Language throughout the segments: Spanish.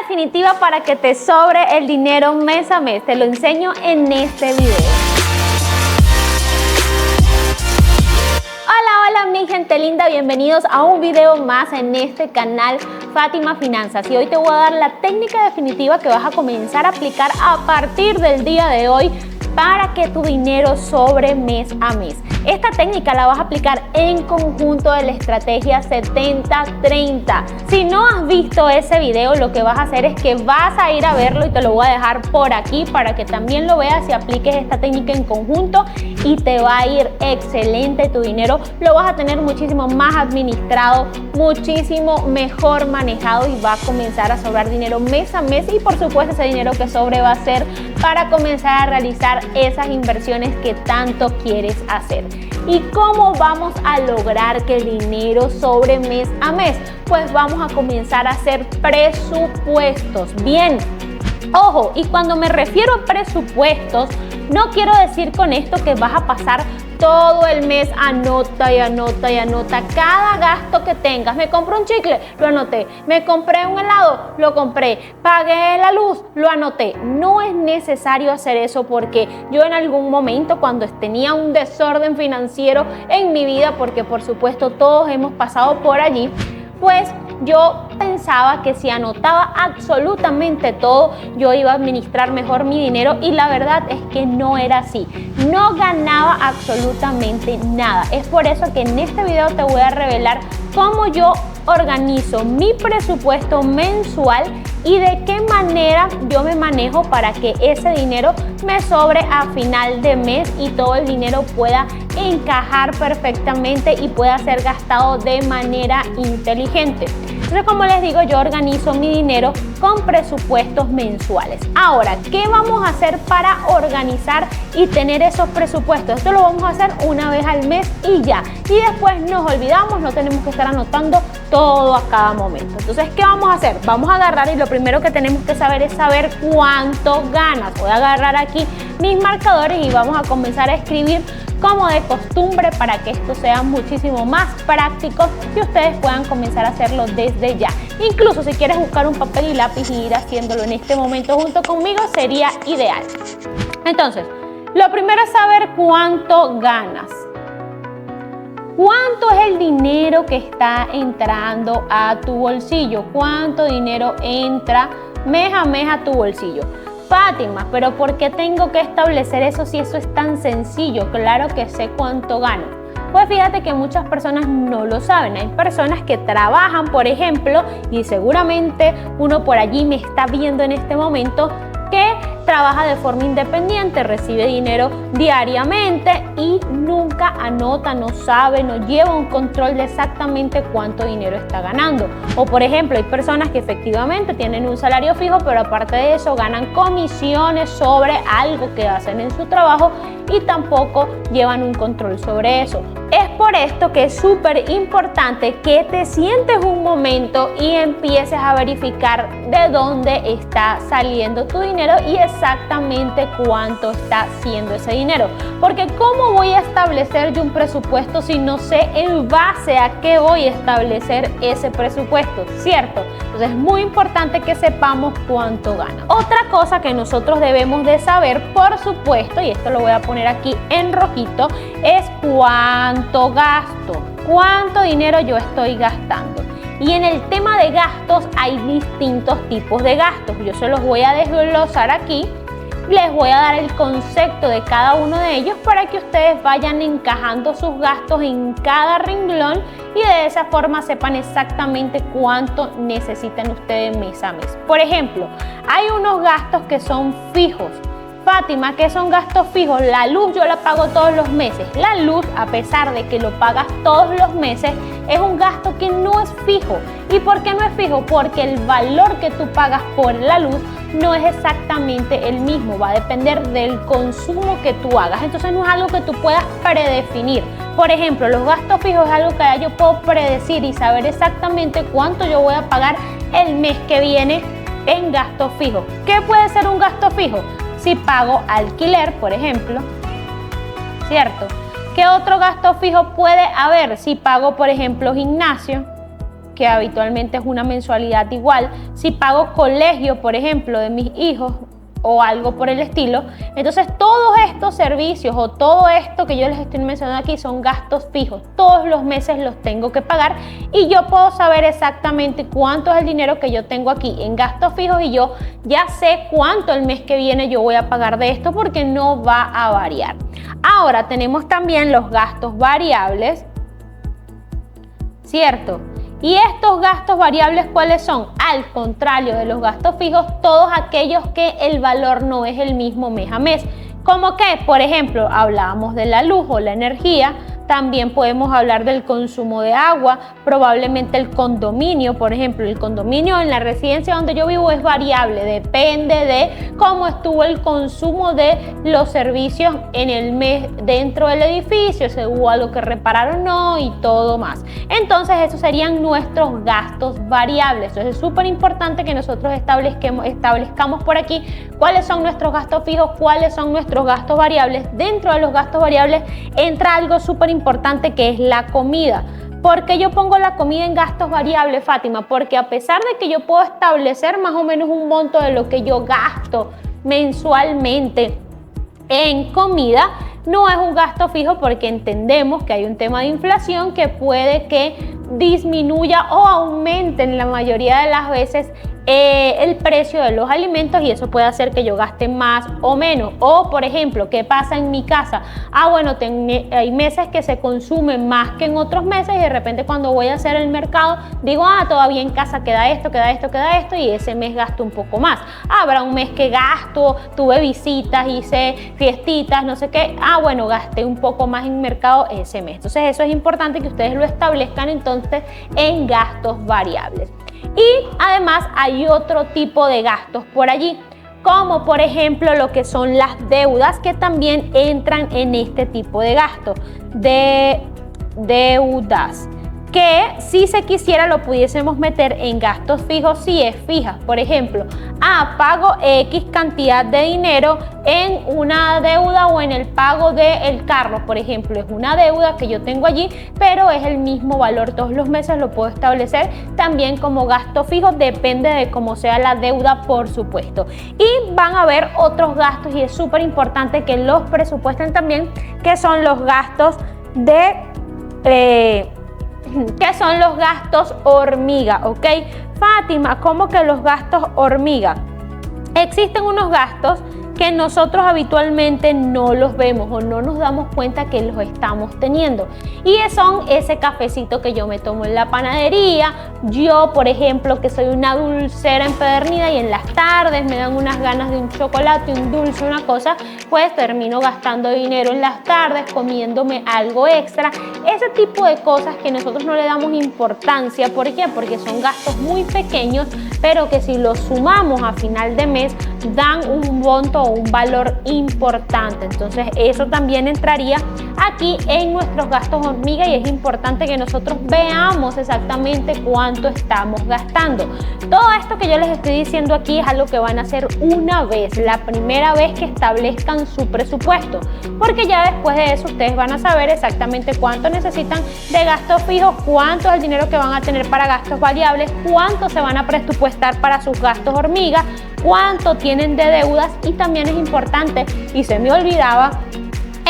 definitiva para que te sobre el dinero mes a mes. Te lo enseño en este video. Hola mi gente linda, bienvenidos a un video más en este canal Fátima Finanzas. Y hoy te voy a dar la técnica definitiva que vas a comenzar a aplicar a partir del día de hoy para que tu dinero sobre mes a mes. Esta técnica la vas a aplicar en conjunto de la estrategia 70-30. Si no has visto ese video, lo que vas a hacer es que vas a ir a verlo y te lo voy a dejar por aquí para que también lo veas y apliques esta técnica en conjunto y te va a ir excelente. Tu dinero lo vas a tener muchísimo más administrado, muchísimo mejor manejado y va a comenzar a sobrar dinero mes a mes, y por supuesto ese dinero que sobre va a ser para comenzar a realizar esas inversiones que tanto quieres hacer. ¿Y cómo vamos a lograr que el dinero sobre mes a mes? Pues vamos a comenzar a hacer presupuestos. Bien, ojo, y cuando me refiero a presupuestos, no quiero decir con esto que vas a pasar todo el mes, anota y anota y anota cada gasto que tengas. Me compré un chicle, lo anoté. Me compré un helado, lo compré. Pagué la luz, lo anoté. No es necesario hacer eso, porque yo en algún momento, cuando tenía un desorden financiero en mi vida, porque por supuesto todos hemos pasado por allí, pues yo pensaba que si anotaba absolutamente todo, yo iba a administrar mejor mi dinero, y la verdad es que no era así. No ganaba absolutamente nada. Es por eso que en este video te voy a revelar cómo yo organizo mi presupuesto mensual y de qué manera yo me manejo para que ese dinero me sobre a final de mes y todo el dinero pueda encajar perfectamente y pueda ser gastado de manera inteligente. Entonces, como les digo, yo organizo mi dinero con presupuestos mensuales. Ahora, ¿qué vamos a hacer para organizar y tener esos presupuestos? Esto lo vamos a hacer una vez al mes y ya. Y después nos olvidamos, no tenemos que estar anotando todo a cada momento. Entonces, ¿qué vamos a hacer? Vamos a agarrar, y lo primero que tenemos que saber es saber cuánto ganas. Voy a agarrar aquí mis marcadores y vamos a comenzar a escribir como de costumbre para que esto sea muchísimo más práctico y ustedes puedan comenzar a hacerlo desde ya. Incluso si quieres buscar un papel y lápiz y ir haciéndolo en este momento junto conmigo, sería ideal. Entonces, lo primero es saber cuánto ganas. ¿Cuánto es el dinero que está entrando a tu bolsillo? ¿Cuánto dinero entra mes a mes a tu bolsillo? Fátima, pero ¿por qué tengo que establecer eso si eso es tan sencillo? Claro que sé cuánto gano. Pues fíjate que muchas personas no lo saben. Hay personas que trabajan, por ejemplo, y seguramente uno por allí me está viendo en este momento, que trabaja de forma independiente, recibe dinero diariamente y nunca anota, no sabe, no lleva un control de exactamente cuánto dinero está ganando. O por ejemplo, hay personas que efectivamente tienen un salario fijo, pero aparte de eso ganan comisiones sobre algo que hacen en su trabajo y tampoco llevan un control sobre eso. Es por esto que es súper importante que te sientes un momento y empieces a verificar de dónde está saliendo tu dinero y exactamente cuánto está siendo ese dinero. Porque ¿cómo voy a establecer yo un presupuesto si no sé en base a qué voy a establecer ese presupuesto? ¿Cierto? Entonces es muy importante que sepamos cuánto gana. Otra cosa que nosotros debemos de saber, por supuesto, y esto lo voy a poner aquí en rojito, es cuánto gasto, cuánto dinero yo estoy gastando. Y en el tema de gastos hay distintos tipos de gastos. Yo se los voy a desglosar aquí. Les voy a dar el concepto de cada uno de ellos para que ustedes vayan encajando sus gastos en cada renglón y de esa forma sepan exactamente cuánto necesitan ustedes mes a mes. Por ejemplo, hay unos gastos que son fijos. Fátima, ¿qué son gastos fijos? La luz yo la pago todos los meses. La luz, a pesar de que lo pagas todos los meses, es un gasto que no es fijo. ¿Y por qué no es fijo? Porque el valor que tú pagas por la luz no es exactamente el mismo. Va a depender del consumo que tú hagas. Entonces no es algo que tú puedas predefinir. Por ejemplo, los gastos fijos es algo que yo puedo predecir y saber exactamente cuánto yo voy a pagar el mes que viene en gastos fijos. ¿Qué puede ser un gasto fijo? Si pago alquiler, por ejemplo, ¿cierto? ¿Qué otro gasto fijo puede haber? Si pago, por ejemplo, gimnasio, que habitualmente es una mensualidad igual, si pago colegio, por ejemplo, de mis hijos o algo por el estilo, entonces todos estos servicios o todo esto que yo les estoy mencionando aquí son gastos fijos, todos los meses los tengo que pagar y yo puedo saber exactamente cuánto es el dinero que yo tengo aquí en gastos fijos y yo ya sé cuánto el mes que viene yo voy a pagar de esto porque no va a variar. Ahora tenemos también los gastos variables, ¿cierto? Y estos gastos variables, ¿cuáles son? Al contrario de los gastos fijos, todos aquellos que el valor no es el mismo mes a mes. Como que, por ejemplo, hablábamos de la luz o la energía, también podemos hablar del consumo de agua, probablemente el condominio, por ejemplo, el condominio en la residencia donde yo vivo es variable, depende de cómo estuvo el consumo de los servicios en el mes dentro del edificio, si hubo algo que reparar o no y todo más. Entonces, esos serían nuestros gastos variables. Entonces, es súper importante que nosotros establezcamos por aquí cuáles son nuestros gastos fijos, cuáles son nuestros gastos variables. Dentro de los gastos variables entra algo súper importante que es la comida. ¿Por qué yo pongo la comida en gastos variables, Fátima? Porque a pesar de que yo puedo establecer más o menos un monto de lo que yo gasto mensualmente en comida, no es un gasto fijo porque entendemos que hay un tema de inflación que puede que disminuya o aumente en la mayoría de las veces el precio de los alimentos y eso puede hacer que yo gaste más o menos. O por ejemplo, ¿qué pasa en mi casa? Bueno, hay meses que se consumen más que en otros meses y de repente cuando voy a hacer el mercado digo, todavía en casa queda esto y ese mes gasto un poco más. Habrá un mes que gasto, tuve visitas, hice fiestitas, no sé qué, bueno, gasté un poco más en mercado ese mes. Entonces eso es importante que ustedes lo establezcan entonces en gastos variables. Y además hay otro tipo de gastos por allí, como por ejemplo lo que son las deudas que también entran en este tipo de gastos, de deudas, que si se quisiera lo pudiésemos meter en gastos fijos si es fija. Por ejemplo, pago X cantidad de dinero en una deuda o en el pago del carro, por ejemplo, es una deuda que yo tengo allí, pero es el mismo valor todos los meses, lo puedo establecer también como gasto fijo, depende de cómo sea la deuda, por supuesto. Y van a haber otros gastos y es súper importante que los presupuesten también, que son los gastos ¿qué son los gastos hormiga? ¿Ok? Fátima, ¿cómo que los gastos hormiga? Existen unos gastos que nosotros habitualmente no los vemos o no nos damos cuenta que los estamos teniendo. Y son ese cafecito que yo me tomo en la panadería. Yo, por ejemplo, que soy una dulcera empedernida y en las tardes me dan unas ganas de un chocolate, un dulce, una cosa, pues termino gastando dinero en las tardes, comiéndome algo extra. Ese tipo de cosas que nosotros no le damos importancia. ¿Por qué? Porque son gastos muy pequeños, pero que si los sumamos a final de mes dan un monto o un valor importante. Entonces eso también entraría aquí en nuestros gastos hormiga y es importante que nosotros veamos exactamente cuánto estamos gastando. Todo esto que yo les estoy diciendo aquí es algo que van a hacer una vez, la primera vez que establezcan su presupuesto, porque ya después de eso ustedes van a saber exactamente cuánto necesitan de gastos fijos, cuánto es el dinero que van a tener para gastos variables, cuánto se van a presupuestar para sus gastos hormiga, cuánto tienen de deudas y también es importante, y se me olvidaba,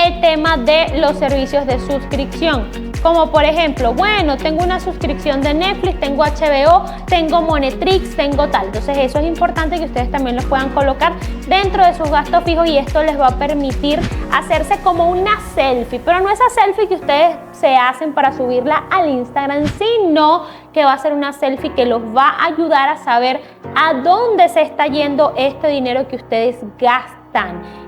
el tema de los servicios de suscripción. Como por ejemplo, bueno, tengo una suscripción de Netflix, tengo HBO, tengo Monetrix, tengo tal. Entonces eso es importante que ustedes también los puedan colocar dentro de sus gastos fijos y esto les va a permitir hacerse como una selfie. Pero no esa selfie que ustedes se hacen para subirla al Instagram, sino que va a ser una selfie que los va a ayudar a saber a dónde se está yendo este dinero que ustedes gastan.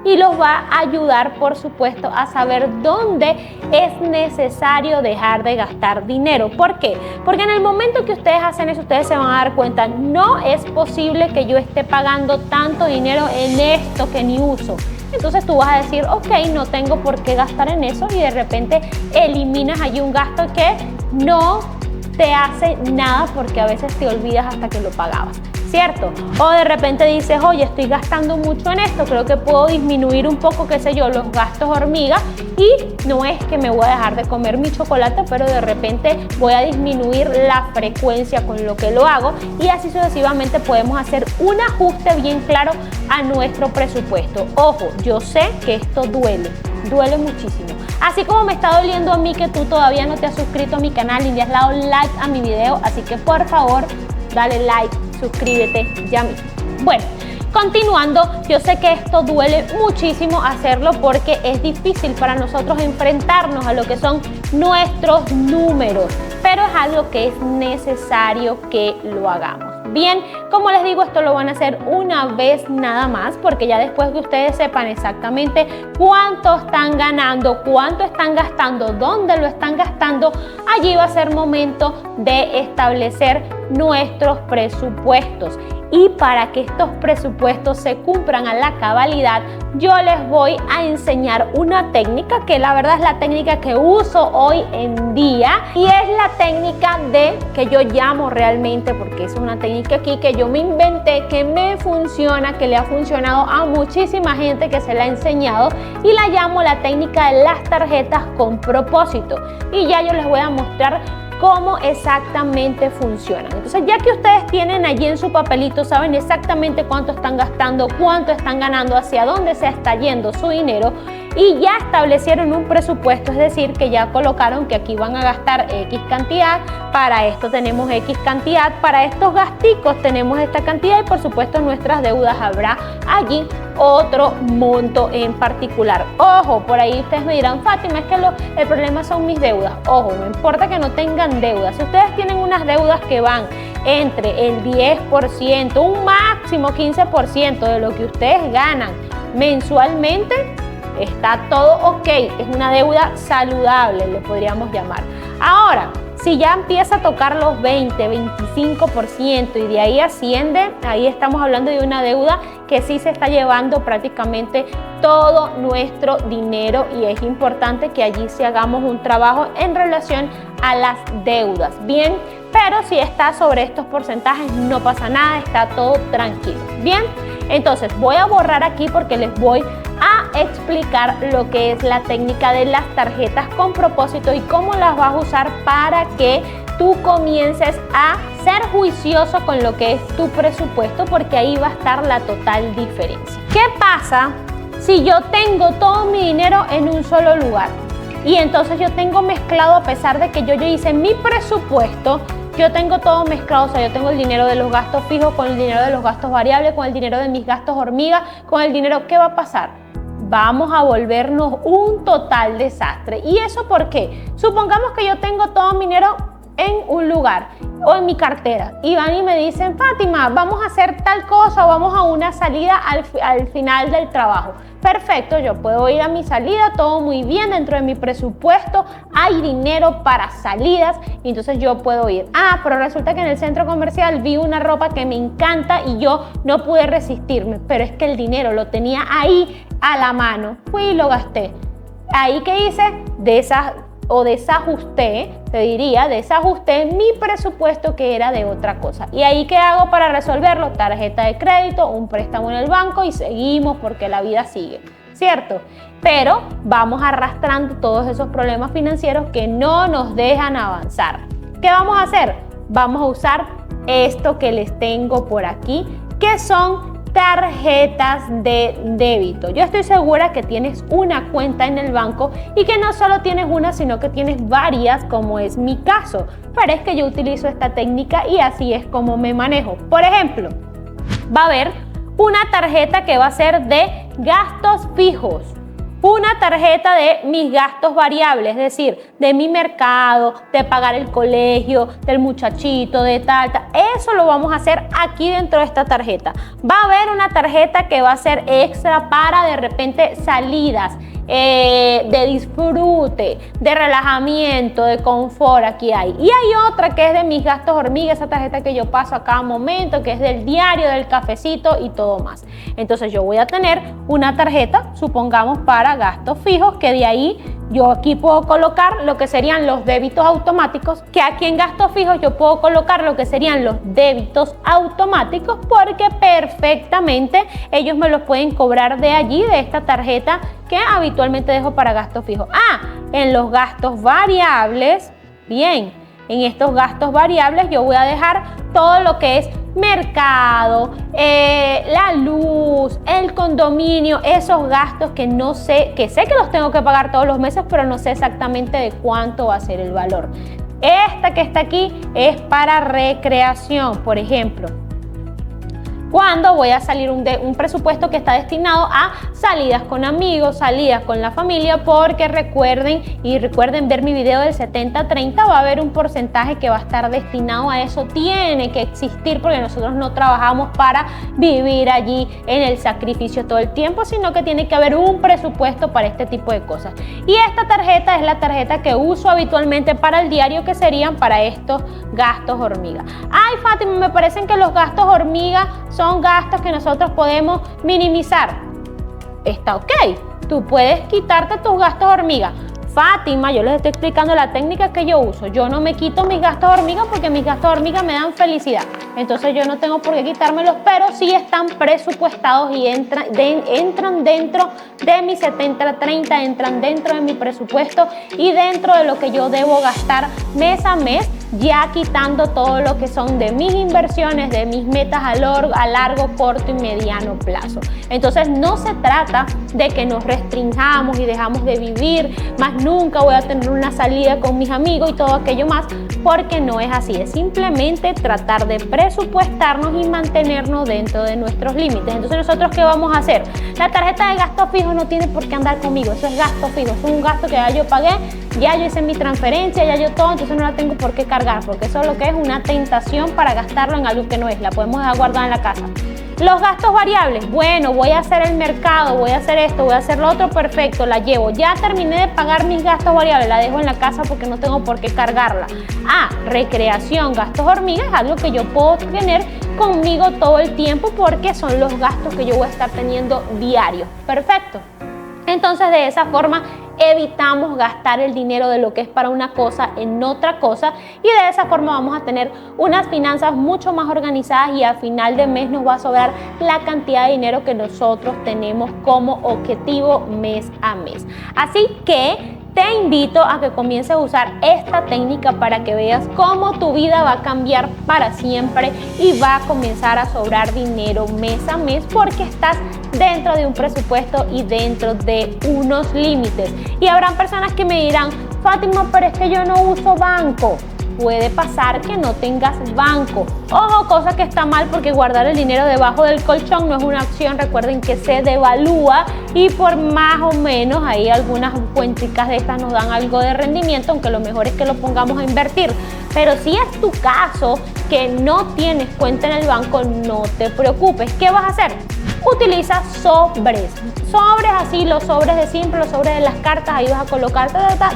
Y los va a ayudar, por supuesto, a saber dónde es necesario dejar de gastar dinero. ¿Por qué? Porque en el momento que ustedes hacen eso, ustedes se van a dar cuenta, no es posible que yo esté pagando tanto dinero en esto que ni uso. Entonces tú vas a decir, ok, no tengo por qué gastar en eso y de repente eliminas allí un gasto que no te hace nada porque a veces te olvidas hasta que lo pagabas. ¿cierto? O de repente dices, oye, estoy gastando mucho en esto, creo que puedo disminuir un poco, qué sé yo, los gastos hormiga, y no es que me voy a dejar de comer mi chocolate, pero de repente voy a disminuir la frecuencia con lo que lo hago, y así sucesivamente podemos hacer un ajuste bien claro a nuestro presupuesto. Ojo, yo sé que esto duele muchísimo. Así como me está doliendo a mí que tú todavía no te has suscrito a mi canal y le has dado like a mi video, así que por favor, dale like, suscríbete ya mismo. Bueno, continuando, yo sé que esto duele muchísimo hacerlo porque es difícil para nosotros enfrentarnos a lo que son nuestros números, pero es algo que es necesario que lo hagamos. Bien, como les digo, esto lo van a hacer una vez nada más, porque ya después que ustedes sepan exactamente cuánto están ganando, cuánto están gastando, dónde lo están gastando, allí va a ser momento de establecer nuestros presupuestos. Y para que estos presupuestos se cumplan a la cabalidad, yo les voy a enseñar una técnica que la verdad es la técnica que uso hoy en día, y es la técnica que yo llamo realmente, porque es una técnica aquí que yo me inventé, que me funciona, que le ha funcionado a muchísima gente que se la ha enseñado, y la llamo la técnica de las tarjetas con propósito. Y ya yo les voy a mostrar cómo exactamente funcionan. Entonces, ya que ustedes tienen allí en su papelito, saben exactamente cuánto están gastando, cuánto están ganando, hacia dónde se está yendo su dinero, y ya establecieron un presupuesto, es decir, que ya colocaron que aquí van a gastar X cantidad, para esto tenemos X cantidad, para estos gasticos tenemos esta cantidad, y por supuesto nuestras deudas habrá allí otro monto en particular. Ojo, por ahí ustedes me dirán, Fátima, es que el problema son mis deudas. Ojo, no importa que no tengan deudas. Si ustedes tienen unas deudas que van entre el 10%, un máximo 15% de lo que ustedes ganan mensualmente, está todo ok. Es una deuda saludable, le podríamos llamar. Ahora, si ya empieza a tocar los 20, 25% y de ahí asciende, ahí estamos hablando de una deuda que sí se está llevando prácticamente todo nuestro dinero, y es importante que allí sí hagamos un trabajo en relación a las deudas. Bien, pero si está sobre estos porcentajes no pasa nada, está todo tranquilo. Bien, entonces voy a borrar aquí porque les voy a explicar lo que es la técnica de las tarjetas con propósito y cómo las vas a usar para que tú comiences a ser juicioso con lo que es tu presupuesto, porque ahí va a estar la total diferencia. ¿Qué pasa si yo tengo todo mi dinero en un solo lugar? Y entonces yo tengo mezclado, a pesar de que yo hice mi presupuesto, yo tengo todo mezclado, o sea, yo tengo el dinero de los gastos fijos con el dinero de los gastos variables, con el dinero de mis gastos hormiga, con el dinero, ¿qué va a pasar? Vamos a volvernos un total desastre. ¿Y eso por qué? Supongamos que yo tengo todo mi dinero en un lugar o en mi cartera, y van y me dicen, Fátima, vamos a hacer tal cosa, o vamos a una salida al final del trabajo. Perfecto, yo puedo ir a mi salida, todo muy bien, dentro de mi presupuesto hay dinero para salidas, y entonces yo puedo ir. Pero resulta que en el centro comercial vi una ropa que me encanta y yo no pude resistirme, pero es que el dinero lo tenía ahí a la mano, fui y lo gasté. Ahí, ¿qué hice? Desajusté mi presupuesto, que era de otra cosa. ¿Y ahí qué hago para resolverlo? Tarjeta de crédito, un préstamo en el banco, y seguimos, porque la vida sigue, ¿cierto? Pero vamos arrastrando todos esos problemas financieros que no nos dejan avanzar. ¿Qué vamos a hacer? Vamos a usar esto que les tengo por aquí, que son tarjetas de débito. Yo estoy segura que tienes una cuenta en el banco, y que no solo tienes una, sino que tienes varias, como es mi caso. Pero es que yo utilizo esta técnica y así es como me manejo. Por ejemplo, va a haber una tarjeta que va a ser de gastos fijos, una tarjeta de mis gastos variables, es decir, de mi mercado, de pagar el colegio, del muchachito, de tal. Eso lo vamos a hacer aquí dentro de esta tarjeta. Va a haber una tarjeta que va a ser extra para de repente salidas, de disfrute, de relajamiento, de confort. Aquí hay. Y hay otra que es de mis gastos hormiga, esa tarjeta que yo paso a cada momento, que es del diario, del cafecito y todo más. Entonces yo voy a tener una tarjeta, supongamos, para gastos fijos, que de ahí Yo aquí puedo colocar lo que serían los débitos automáticos, que aquí en gastos fijos yo puedo colocar lo que serían los débitos automáticos, porque perfectamente ellos me los pueden cobrar de allí, de esta tarjeta que habitualmente dejo para gastos fijos. En los gastos variables, bien, en estos gastos variables yo voy a dejar todo lo que es mercado, la luz, el condominio, esos gastos que no sé, que sé que los tengo que pagar todos los meses, pero no sé exactamente de cuánto va a ser el valor. Esta que está aquí es para recreación, por ejemplo. Cuando voy a salir un presupuesto que está destinado a salidas con amigos, salidas con la familia, porque recuerden ver mi video del 70-30, va a haber un porcentaje que va a estar destinado a eso. Tiene que existir, porque nosotros no trabajamos para vivir allí en el sacrificio todo el tiempo, sino que tiene que haber un presupuesto para este tipo de cosas. Y esta tarjeta es la tarjeta que uso habitualmente para el diario, que serían para estos gastos hormiga. Ay, Fátima, me parecen que los gastos hormiga son gastos que nosotros podemos minimizar. Está ok, tú puedes quitarte tus gastos hormiga. Fátima, yo les estoy explicando la técnica que yo uso. Yo no me quito mis gastos hormiga porque mis gastos hormiga me dan felicidad. Entonces yo no tengo por qué quitármelos, pero sí están presupuestados y entran dentro de mi 70-30, entran dentro de mi presupuesto y dentro de lo que yo debo gastar mes a mes, ya quitando todo lo que son de mis inversiones, de mis metas a largo, corto y mediano plazo. Entonces no se trata de que nos restringamos y dejamos de vivir, más nunca voy a tener una salida con mis amigos y todo aquello más, porque no es así. Es simplemente tratar de presupuestarnos y mantenernos dentro de nuestros límites. Entonces nosotros, ¿qué vamos a hacer? La tarjeta de gastos fijos no tiene por qué andar conmigo, eso es gasto fijo, es un gasto que ya yo pagué, ya yo hice mi transferencia, ya yo todo, entonces no la tengo por qué cargar, porque eso es lo que es una tentación para gastarlo en algo que no es, la podemos dejar guardada en la casa. Los gastos variables, bueno, voy a hacer el mercado, voy a hacer esto, voy a hacer lo otro, perfecto, la llevo. Ya terminé de pagar mis gastos variables, la dejo en la casa porque no tengo por qué cargarla. Recreación, gastos hormiga, es algo que yo puedo tener conmigo todo el tiempo porque son los gastos que yo voy a estar teniendo diarios. Perfecto. Entonces, de esa forma evitamos gastar el dinero de lo que es para una cosa en otra cosa, y de esa forma vamos a tener unas finanzas mucho más organizadas y a final de mes nos va a sobrar la cantidad de dinero que nosotros tenemos como objetivo mes a mes. Así que te invito a que comiences a usar esta técnica para que veas cómo tu vida va a cambiar para siempre y va a comenzar a sobrar dinero mes a mes, porque estás dentro de un presupuesto y dentro de unos límites. Y habrán personas que me dirán: Fátima, pero es que yo no uso banco. Puede pasar que no tengas banco. Ojo, cosa que está mal, porque guardar el dinero debajo del colchón no es una opción. Recuerden que se devalúa y por más o menos ahí algunas cuenticas de estas nos dan algo de rendimiento, aunque lo mejor es que lo pongamos a invertir. Pero si es tu caso que no tienes cuenta en el banco, no te preocupes. ¿Qué vas a hacer? Utiliza sobres así, los sobres de siempre, los sobres de las cartas. Ahí vas a colocar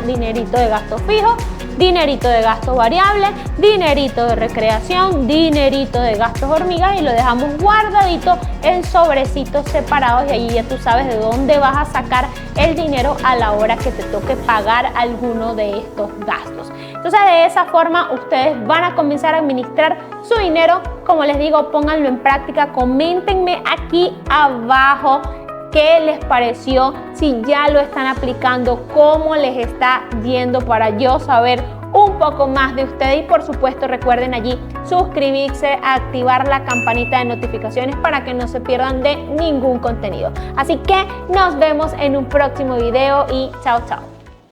dinerito de gasto fijo, dinerito de gasto variable, dinerito de recreación, dinerito de gastos hormigas, y lo dejamos guardadito en sobrecitos separados, y allí ya tú sabes de dónde vas a sacar el dinero a la hora que te toque pagar alguno de estos gastos. Entonces, de esa forma ustedes van a comenzar a administrar su dinero. Como les digo, pónganlo en práctica. Coméntenme aquí abajo qué les pareció, si ya lo están aplicando, cómo les está yendo, para yo saber un poco más de ustedes. Y por supuesto, recuerden allí suscribirse, activar la campanita de notificaciones para que no se pierdan de ningún contenido. Así que nos vemos en un próximo video y chao, chao.